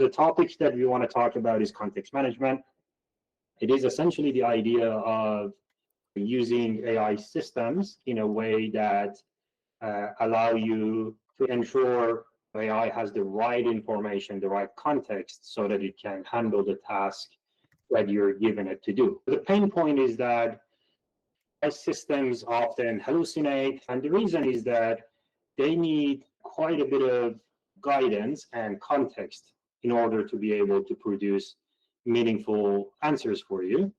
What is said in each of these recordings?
the topic that we want to talk about is context management. It is essentially the idea of using AI systems in a way that allow you to ensure AI has the right information, the right context, so that it can handle the task that you're given it to do. The pain point is that AI systems often hallucinate, and the reason is that they need quite a bit of guidance and context in order to be able to produce meaningful answers for you.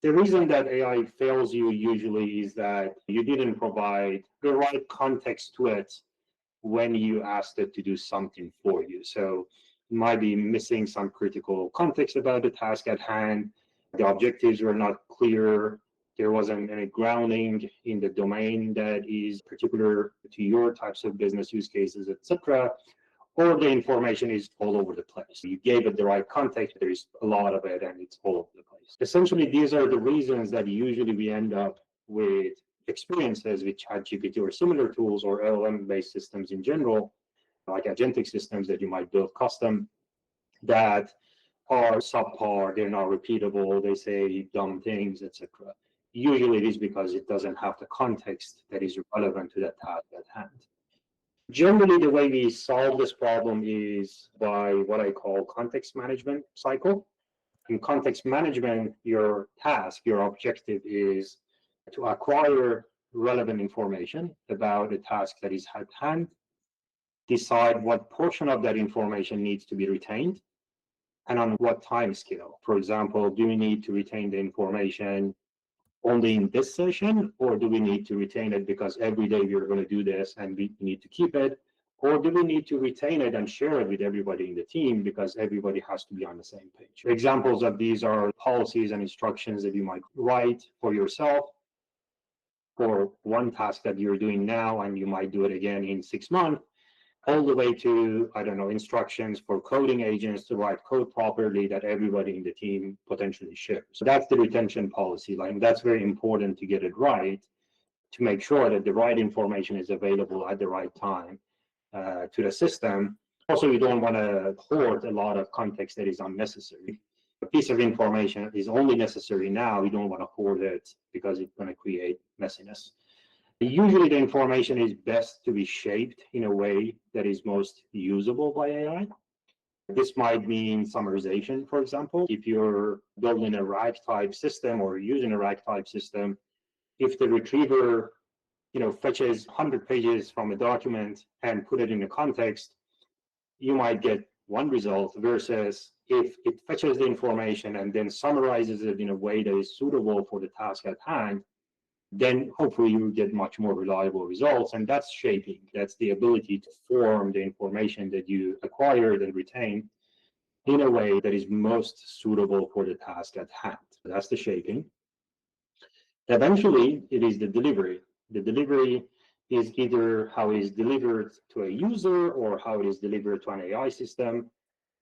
The reason that AI fails you usually is that you didn't provide the right context to it when you asked it to do something for you. So you might be missing some critical context about the task at hand. The objectives were not clear. There wasn't any grounding in the domain that is particular to your types of business use cases, etc. Or the information is all over the place. You gave it the right context, there is a lot of it, and it's all over the place. Essentially, these are the reasons that usually we end up with experiences with ChatGPT or similar tools or LLM-based systems in general, like agentic systems that you might build custom, that are subpar, they're not repeatable, they say dumb things, etc. Usually it is because it doesn't have the context that is relevant to that task at hand. Generally, the way we solve this problem is by what I call context management cycle. In context management, your task, your objective is to acquire relevant information about a task that is at hand, decide what portion of that information needs to be retained, and on what time scale. For example, do we need to retain the information only in this session, or do we need to retain it because every day we're going to do this and we need to keep it? Or do we need to retain it and share it with everybody in the team because everybody has to be on the same page? Examples of these are policies and instructions that you might write for yourself for one task that you're doing now, and you might do it again in 6 months, all the way to, I don't know, instructions for coding agents to write code properly that everybody in the team potentially shares. So that's the retention policy line. That's very important to get it right, to make sure that the right information is available at the right time to the system. Also, you don't want to hoard a lot of context that is unnecessary. A piece of information is only necessary now. You don't want to hoard it because it's going to create messiness. Usually the information is best to be shaped in a way that is most usable by AI. This might mean summarization, for example. If you're building a RAG type system or using a RAG type system, if the retriever fetches 100 pages from a document and put it in a context, you might get one result, versus if it fetches the information and then summarizes it in a way that is suitable for the task at hand, then hopefully you get much more reliable results. And that's shaping. That's the ability to form the information that you acquired and retain in a way that is most suitable for the task at hand. That's the shaping. Eventually, it is the delivery. The delivery is either how it is delivered to a user or how it is delivered to an AI system.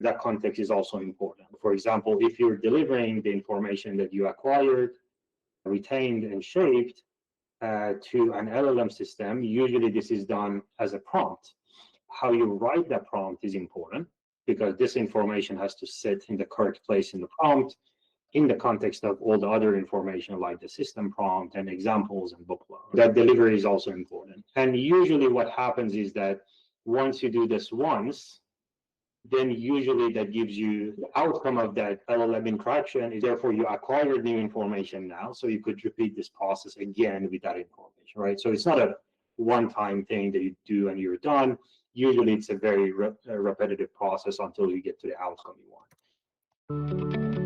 That context is also important. For example, if you're delivering the information that you acquired, retained, and shaped to an LLM system, usually this is done as a prompt. How you write that prompt is important, because this information has to sit in the correct place in the prompt, in the context of all the other information like the system prompt and examples and bookload. That delivery is also important. And usually what happens is that once you do this once, then usually that gives you the outcome of that LLM interaction. Therefore, you acquired new information now, so you could repeat this process again with that information, right? So it's not a one-time thing that you do and you're done. Usually it's a very repetitive process until you get to the outcome you want.